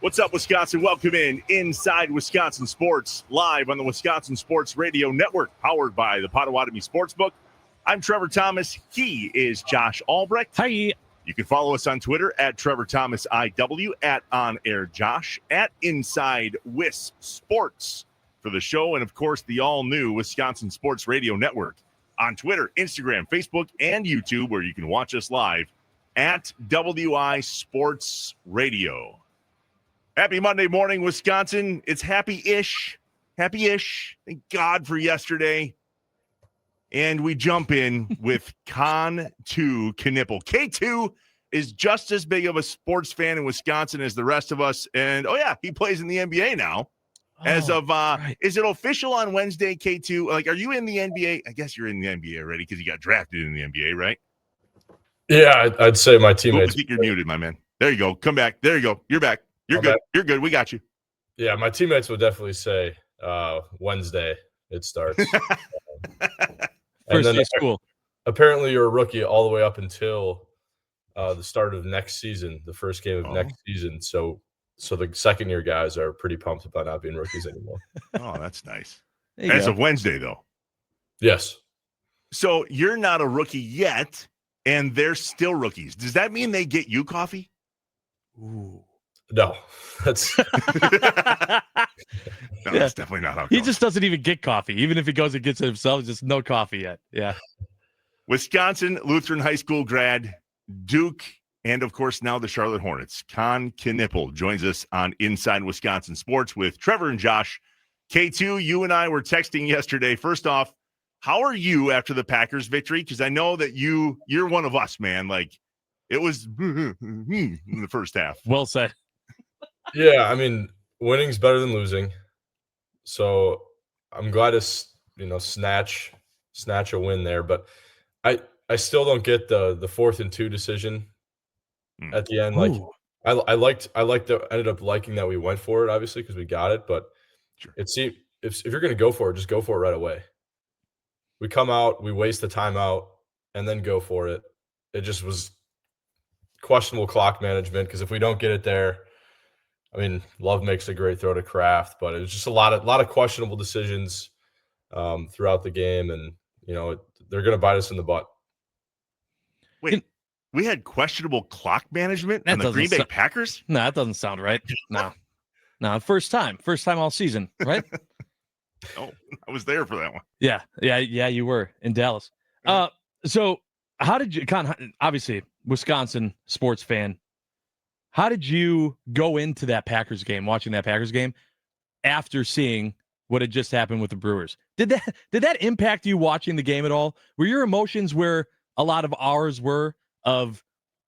What's up, Wisconsin? Welcome in Inside Wisconsin Sports, live on the Wisconsin Sports Radio Network, powered by the Potawatomi Sportsbook. I'm Trevor Thomas. He is Josh Albrecht. Hi. You can follow us on Twitter at Trevor Thomas IW, at On Air Josh, at Inside Wis Sports for the show, and of course the all-new Wisconsin Sports Radio Network on Twitter, Instagram, Facebook, and YouTube, where you can watch us live at WI Sports Radio. Happy Monday morning, Wisconsin. It's happy-ish. Thank God for yesterday. And we jump in with Kon Knueppel. K2 is just as big of a sports fan in Wisconsin as the rest of us. And, he plays in the NBA now. Right. Is it official on Wednesday, K2? Like, are you in the NBA? I guess you're in the NBA already because you got drafted in the NBA, right? Yeah, I'd say my teammates. I think you're muted, my man. There you go. Come back. There you go. You're back. You're good. You're good. We got you. Yeah, my teammates would definitely say Wednesday it starts. First day of school. Apparently, you're a rookie all the way up until the start of next season, the first game of next season. So the second-year guys are pretty pumped about not being rookies anymore. Oh, that's nice. As of Wednesday, though. Yes. So you're not a rookie yet, and they're still rookies. Does that mean they get you coffee? Ooh. No, that's that's definitely not how it goes. He just doesn't even get coffee. Even if he goes and gets it himself, just no coffee yet. Yeah. Wisconsin Lutheran High School grad, Duke, and of course now the Charlotte Hornets. Kon Knueppel joins us on Inside Wisconsin Sports with Trevor and Josh. K2, you and I were texting yesterday. First off, how are you after the Packers victory? Because I know that you're one of us, man. Like, it was in the first half. Well said. Yeah, I mean, winning's better than losing. So I'm glad to, snatch a win there. But I still don't get the 4th and 2 decision at the end. Like, ended up liking that we went for it, obviously, because we got it. But it seemed if you're going to go for it, just go for it right away. We come out, we waste the timeout, and then go for it. It just was questionable clock management, because if we don't get it there, I mean, Love makes a great throw to Kraft, but it was just a lot of questionable decisions throughout the game, and they're going to bite us in the butt. Wait, we had questionable clock management on the Green Bay Packers? No, that doesn't sound right. No, first time all season, right? Oh, I was there for that one. Yeah, you were in Dallas. So how did you, obviously Wisconsin sports fan, how did you go into that Packers game, watching that Packers game, after seeing what had just happened with the Brewers? Did that impact you watching the game at all? Were your emotions where a lot of ours were of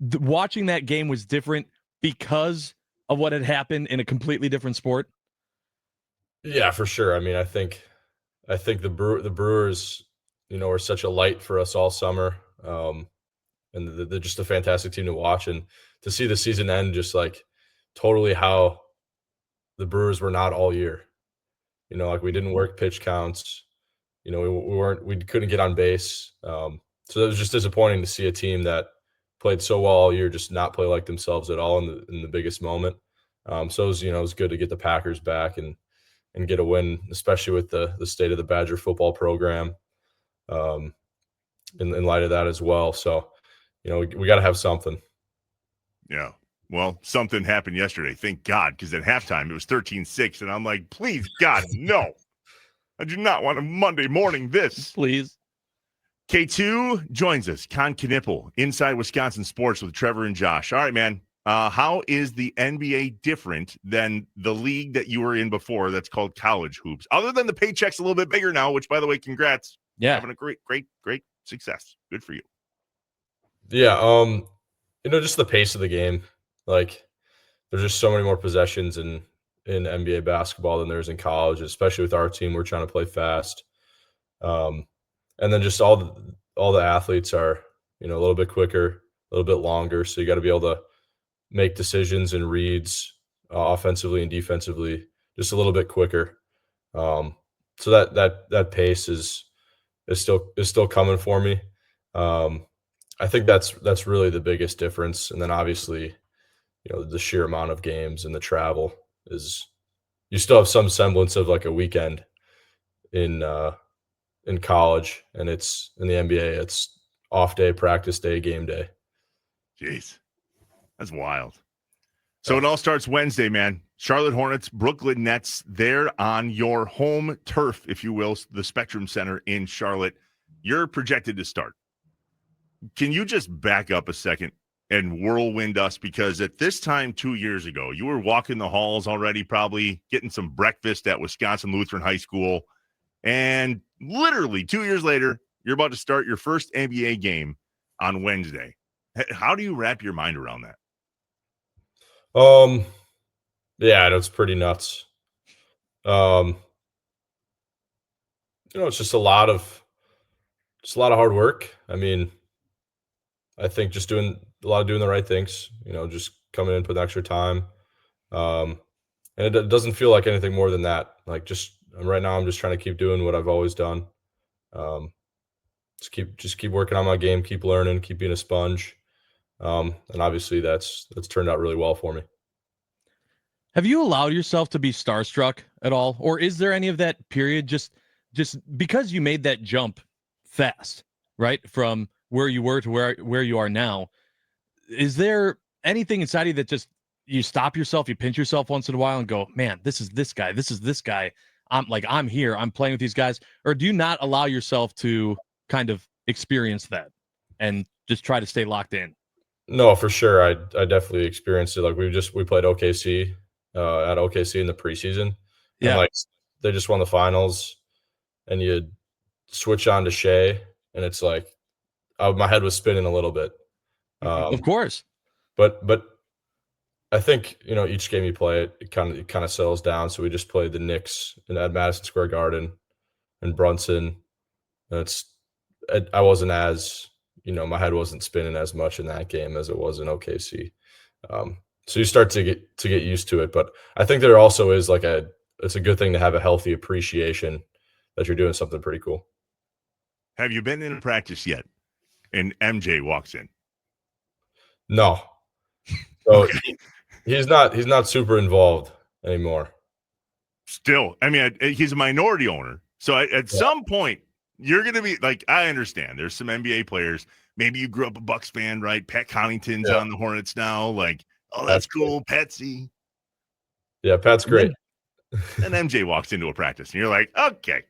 watching that game was different because of what had happened in a completely different sport? Yeah, for sure. I mean, I think the Brewers, are such a light for us all summer. And they're just a fantastic team to watch, and to see the season end just like totally how the Brewers were not all year. Like, we didn't work pitch counts. We couldn't get on base. So it was just disappointing to see a team that played so well all year just not play like themselves at all in the biggest moment. So it was good to get the Packers back and get a win, especially with the state of the Badger football program in light of that as well. So, we got to have something. Yeah. Well, something happened yesterday. Thank God, because at halftime it was 13-6, and I'm like, please, God, no. I do not want a Monday morning this. Please. K2 joins us, Kon Knueppel, Inside Wisconsin Sports with Trevor and Josh. All right, man. How is the NBA different than the league that you were in before that's called college hoops? Other than the paycheck's a little bit bigger now, which, by the way, congrats. Yeah. Having a great success. Good for you. Yeah, just the pace of the game. Like, there's just so many more possessions in NBA basketball than there's in college, especially with our team. We're trying to play fast. And then just all the athletes are, a little bit quicker, a little bit longer. So you got to be able to make decisions and reads offensively and defensively just a little bit quicker. So that pace is still coming for me. I think that's really the biggest difference. And then obviously, the sheer amount of games and the travel is you still have some semblance of like a weekend in college, and it's in the NBA, it's off day, practice day, game day. Jeez, that's wild. So Yeah. it all starts Wednesday, man. Charlotte Hornets, Brooklyn Nets, there on your home turf, if you will, the Spectrum Center in Charlotte. You're projected to start. Can you just back up a second and whirlwind us? Because at this time 2 years ago, you were walking the halls already, probably getting some breakfast at Wisconsin Lutheran High School. And literally 2 years later, you're about to start your first NBA game on Wednesday. How do you wrap your mind around that? Yeah, it's pretty nuts. It's just a lot of hard work. I mean, I think just doing the right things, just coming in, putting extra time. And it doesn't feel like anything more than that. Like just right now, I'm just trying to keep doing what I've always done. Just keep working on my game, keep learning, keep being a sponge. And obviously that's turned out really well for me. Have you allowed yourself to be starstruck at all? Or is there any of that period just because you made that jump fast, right? From where you were to where you are now. Is there anything inside of you that just you stop yourself, you pinch yourself once in a while and go, man, this is this guy. I'm here, I'm playing with these guys. Or do you not allow yourself to kind of experience that and just try to stay locked in? No, for sure. I definitely experienced it. Like we played OKC at OKC in the preseason. Yeah. And like they just won the finals, and you switch on to Shea, and it's like my head was spinning a little bit. Of course. But I think each game you play, it kind of settles down. So we just played the Knicks at Madison Square Garden and Brunson. And I wasn't as my head wasn't spinning as much in that game as it was in OKC. So you start to get used to it. But I think there also is it's a good thing to have a healthy appreciation that you're doing something pretty cool. Have you been in a practice yet? And MJ walks in. No. So okay. he's not super involved anymore. Still, I mean, he's a minority owner. So at some point, you're going to be like, I understand. There's some NBA players. Maybe you grew up a Bucks fan, right? Pat Connaughton's on the Hornets now. Like, oh, that's cool, Patsy. Yeah, Pat's great. And MJ walks into a practice, and you're like, okay,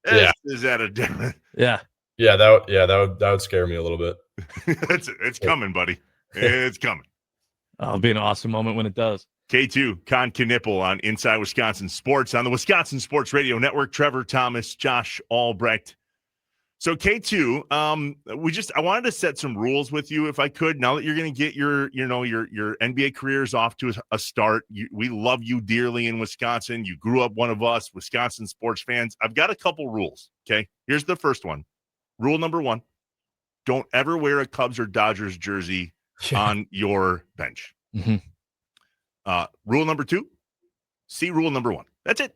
this is at a different. Yeah. That would scare me a little bit. It's coming, buddy. It's coming. It'll be an awesome moment when it does. K2, Kon Knueppel on Inside Wisconsin Sports on the Wisconsin Sports Radio Network. Trevor, Thomas, Josh Albrecht. So K2, I wanted to set some rules with you if I could. Now that you're going to get your NBA careers off to a start, we love you dearly in Wisconsin. You grew up one of us, Wisconsin sports fans. I've got a couple rules. Okay, here's the first one. Rule number 1: don't ever wear a Cubs or Dodgers jersey on your bench. Mm-hmm. Rule number 2: see rule number 1. That's it.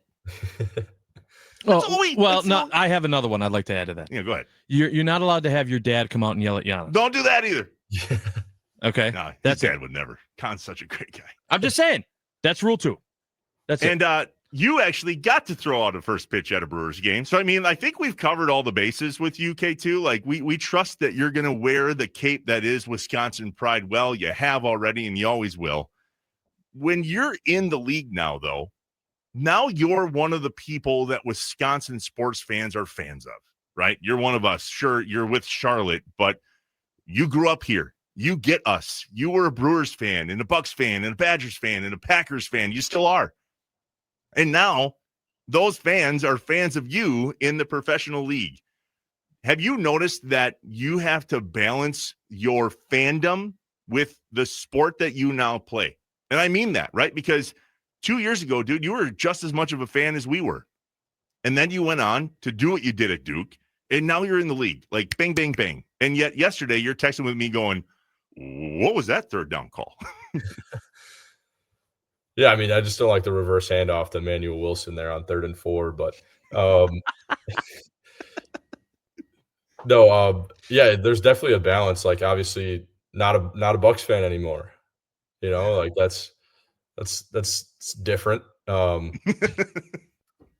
I have another one I'd like to add to that. Yeah, go ahead. You're not allowed to have your dad come out and yell at Giannis. Don't do that either. Okay. No, his dad would never. Kon's such a great guy. I'm just saying. That's rule 2. That's it. And you actually got to throw out a first pitch at a Brewers game. So, I mean, I think we've covered all the bases with you, K2. Like, we trust that you're going to wear the cape that is Wisconsin pride well. You have already, and you always will. When you're in the league now, though, now you're one of the people that Wisconsin sports fans are fans of, right? You're one of us. Sure, you're with Charlotte, but you grew up here. You get us. You were a Brewers fan and a Bucks fan and a Badgers fan and a Packers fan. You still are. And now those fans are fans of you in the professional league. Have you noticed that you have to balance your fandom with the sport that you now play? And I mean that, right? Because 2 years ago, dude, you were just as much of a fan as we were. And then you went on to do what you did at Duke, and now you're in the league. Like, bang, bang, bang. And yet yesterday, you're texting with me going, what was that third down call? Yeah, I mean, I just don't like the reverse handoff to Manuel Wilson there on 3rd and 4. But, no, there's definitely a balance. Like, obviously, not a Bucks fan anymore. Like that's different.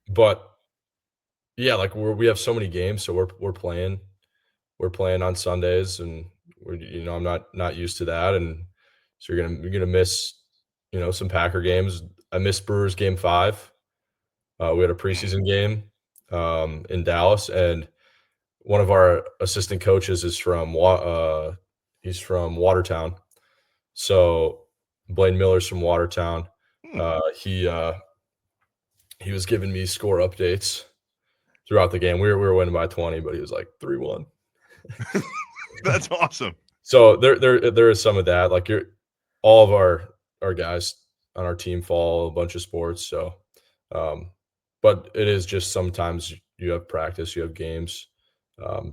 But yeah, like we have so many games, so we're playing on Sundays, and I'm not used to that, and so you're gonna miss some Packer games. I missed Brewers game 5. We had a preseason game in Dallas, and one of our assistant coaches is from he's from Watertown. So Blaine Miller's from Watertown. He was giving me score updates throughout the game. We were winning by 20, but he was like 3-1. That's awesome. So there is some of that. Like all of our guys on our team follow a bunch of sports. So, but it is just sometimes you have practice, you have games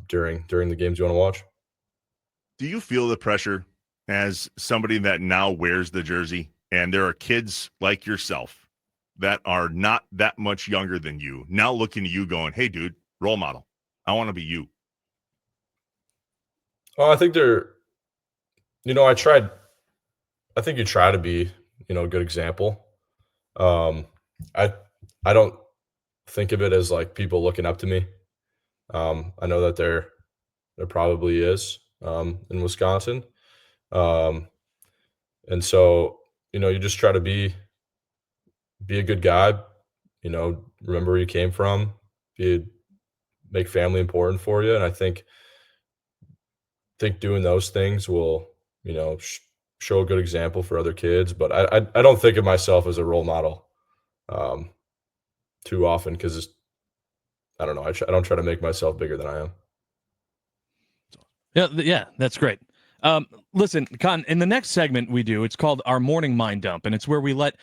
during the games you want to watch. Do you feel the pressure as somebody that now wears the jersey, and there are kids like yourself that are not that much younger than you now looking at you going, hey, dude, role model. I want to be you. Oh, I think I think you try to be, a good example. I don't think of it as like people looking up to me. I know that there probably is in Wisconsin. And so, you just try to be a good guy, remember where you came from, make family important for you. And I think doing those things will, show a good example for other kids. But I don't think of myself as a role model too often, because I don't know. I don't try to make myself bigger than I am. Yeah, that's great. Listen, Kon, in the next segment we do, it's called our morning mind dump, and it's where we let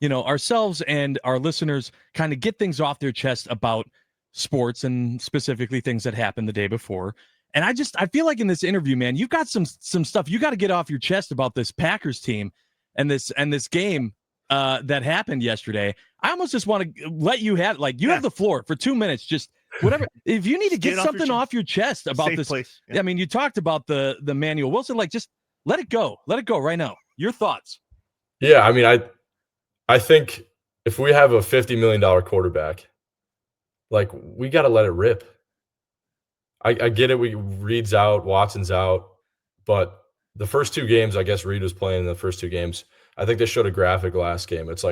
ourselves and our listeners kind of get things off their chest about sports, and specifically things that happened the day before. And I feel like in this interview, man, you've got some stuff you got to get off your chest about this Packers team and this game that happened yesterday. I almost just want to let you have have the floor for 2 minutes, just whatever. If you need to get something off your chest about Safe this place. Yeah. I mean, you talked about the Manuel Wilson, just let it go right now. Your thoughts? Yeah, I mean, I think if we have a $50 million quarterback, we got to let it rip. I get it. Reed's out, Watson's out, but the first 2 games, I guess Reed was playing in the first 2 games. I think they showed a graphic last game. It's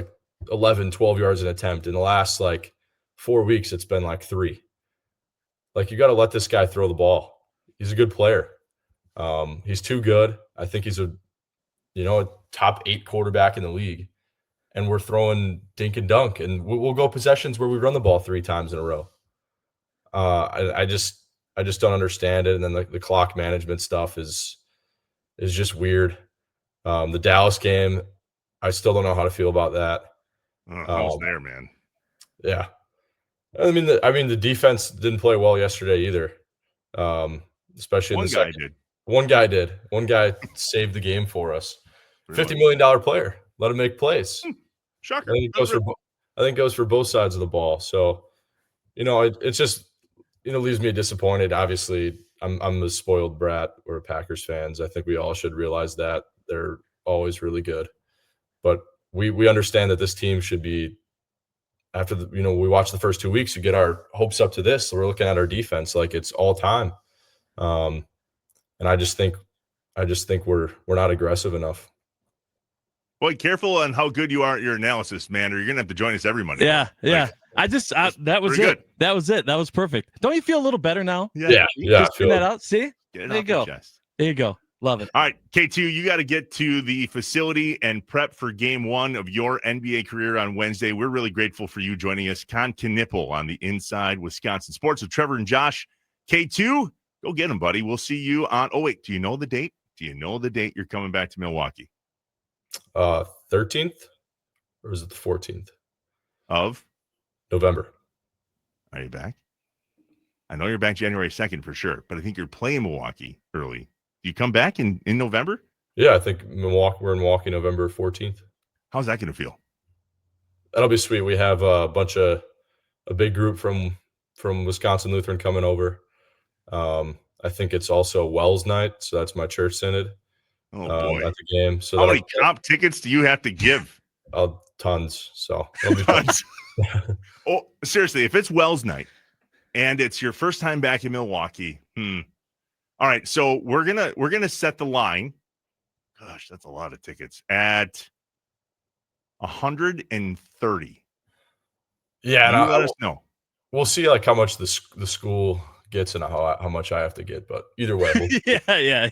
11, 12 yards an attempt. In the last 4 weeks, it's been 3. You got to let this guy throw the ball. He's a good player. He's too good. I think he's a top 8 quarterback in the league. And we're throwing dink and dunk, and we'll go possessions where we run the ball 3 times in a row. I just don't understand it. And then the clock management stuff is just weird. The Dallas game, I still don't know how to feel about that. I was there, man. Yeah. I mean, the defense didn't play well yesterday either. Especially in the second. One guy did. One guy saved the game for us. $50 million player. Let him make plays. Shocker. I think it goes for both sides of the ball. So, it's just, leaves me disappointed. Obviously, I'm a spoiled brat. We're Packers fans. I think we all should realize that they're always really good. But we understand that this team should be, after we watch the first 2 weeks, you get our hopes up to this. So we're looking at our defense like it's all time. And I just think we're not aggressive enough. Boy, careful on how good you are at your analysis, man, or you're gonna have to join us every Monday. Yeah. That was it. Good. That was it. That was perfect. Don't you feel a little better now? Yeah. Just putting that out. See? There you go. There you go. Love it. All right, K2, you got to get to the facility and prep for game 1 of your NBA career on Wednesday. We're really grateful for you joining us. Kon Knueppel on the Inside Wisconsin Sports with Trevor and Josh. K2, go get him, buddy. We'll see you on. Oh, wait, do you know the date? You're coming back to Milwaukee? 13th, or is it the 14th of November? Are you back? I know you're back January 2nd for sure, but I think you're playing Milwaukee early. Do you come back in November? Yeah, I think we're in Milwaukee November 14th. How's that going to feel? That'll be sweet. We have a big group from Wisconsin Lutheran coming over. I think it's also Wells night, so that's my church synod. Oh boy. at the game. So how many comp tickets do you have to give? Tons. So it'll be Tons. Oh, seriously, if it's Wells night and it's your first time back in Milwaukee, all right. So we're gonna set the line. Gosh, that's a lot of tickets at 130. Yeah, you let us know. We'll see like how much the school gets and how much I have to get. But either way, yeah.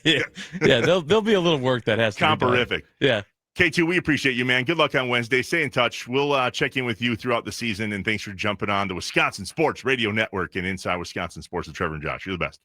There'll be a little work that has to be done. Comperific. Yeah. K2, we appreciate you, man. Good luck on Wednesday. Stay in touch. We'll check in with you throughout the season. And thanks for jumping on the Wisconsin Sports Radio Network and Inside Wisconsin Sports with Trevor and Josh. You're the best.